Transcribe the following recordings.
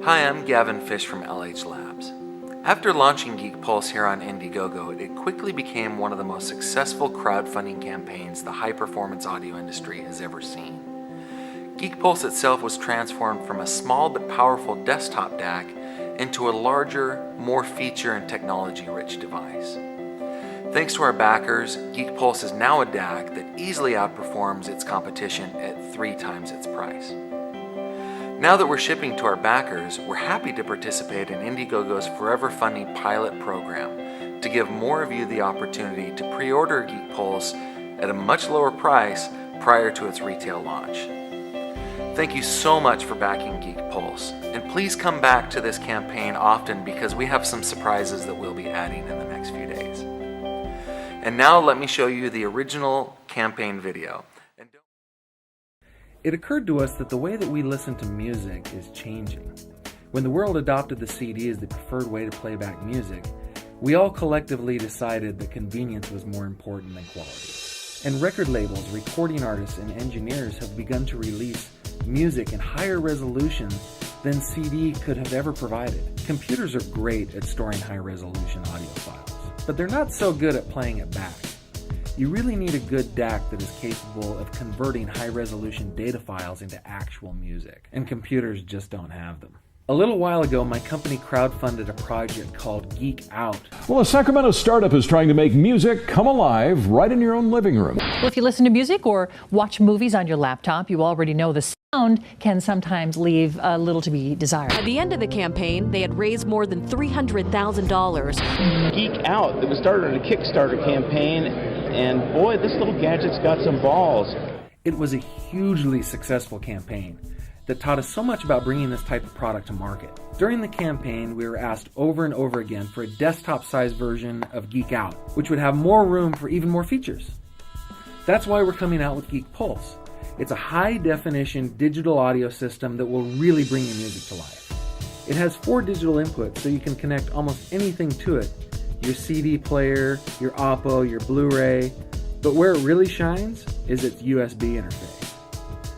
Hi, I'm Gavin Fish from LH Labs. After launching Geek Pulse here on Indiegogo, it quickly became one of the most successful crowdfunding campaigns the high-performance audio industry has ever seen. Geek Pulse itself was transformed from a small but powerful desktop DAC into a larger, more feature and technology-rich device. Thanks to our backers, Geek Pulse is now a DAC that easily outperforms its competition at 3 times its price. Now that we're shipping to our backers, we're happy to participate in Indiegogo's Forever Funding pilot program to give more of you the opportunity to pre-order Geek Pulse at a much lower price prior to its retail launch. Thank you so much for backing Geek Pulse, and please come back to this campaign often because we have some surprises that we'll be adding in the next few days. And now let me show you the original campaign video. It occurred to us that the way that we listen to music is changing. When the world adopted the CD as the preferred way to play back music, we all collectively decided that convenience was more important than quality. And record labels, recording artists, and engineers have begun to release music in higher resolution than CD could have ever provided. Computers are great at storing high-resolution audio files, but they're not so good at playing it back. You really need a good DAC that is capable of converting high-resolution data files into actual music, and computers just don't have them. A little while ago, my company crowdfunded a project called Geek Out. Well, a Sacramento startup is trying to make music come alive right in your own living room. Well, if you listen to music or watch movies on your laptop, you already know the sound can sometimes leave a little to be desired. At the end of the campaign, they had raised more than $300,000. Geek Out, that was started a Kickstarter campaign, and boy, this little gadget's got some balls. It was a hugely successful campaign that taught us so much about bringing this type of product to market. During the campaign, we were asked over and over again for a desktop-sized version of Geek Out, which would have more room for even more features. That's why we're coming out with Geek Pulse. It's a high-definition digital audio system that will really bring your music to life. It has 4 digital inputs, so you can connect almost anything to it. Your CD player, your Oppo, your Blu-ray. But where it really shines is its USB interface.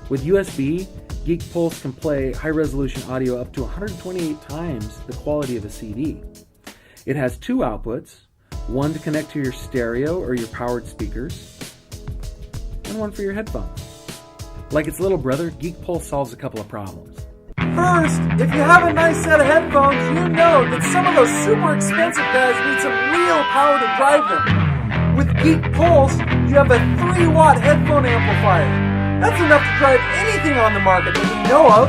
With USB, Geek Pulse can play high-resolution audio up to 128 times the quality of a CD. It has 2 outputs, one to connect to your stereo or your powered speakers, and one for your headphones. Like its little brother, Geek Pulse solves a couple of problems. First, if you have a nice set of headphones, you know that some of those super expensive guys need some real power to drive them. With Geek Pulse, you have a 3-watt headphone amplifier. That's enough to drive anything on the market that we know of.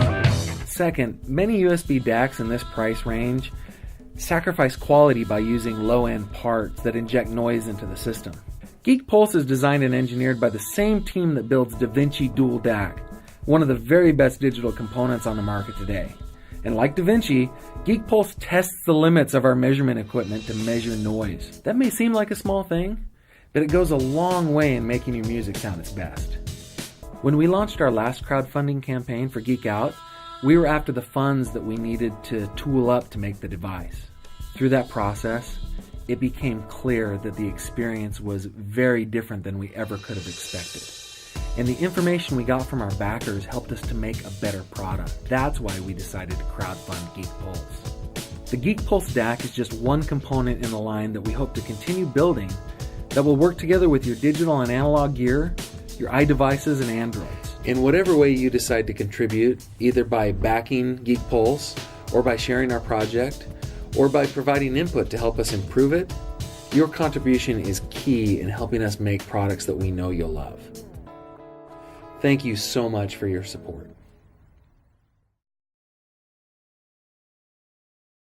Second, many USB DACs in this price range sacrifice quality by using low-end parts that inject noise into the system. Geek Pulse is designed and engineered by the same team that builds DaVinci Dual DAC, one of the very best digital components on the market today. And like DaVinci, Geek Pulse tests the limits of our measurement equipment to measure noise. That may seem like a small thing, but it goes a long way in making your music sound its best. When we launched our last crowdfunding campaign for Geek Out, we were after the funds that we needed to tool up to make the device. Through that process, it became clear that the experience was very different than we ever could have expected. And the information we got from our backers helped us to make a better product. That's why we decided to crowdfund Geek Pulse. The Geek Pulse DAC is just one component in the line that we hope to continue building that will work together with your digital and analog gear, your iDevices, and Androids. In whatever way you decide to contribute, either by backing Geek Pulse, or by sharing our project, or by providing input to help us improve it, your contribution is key in helping us make products that we know you'll love. Thank you so much for your support.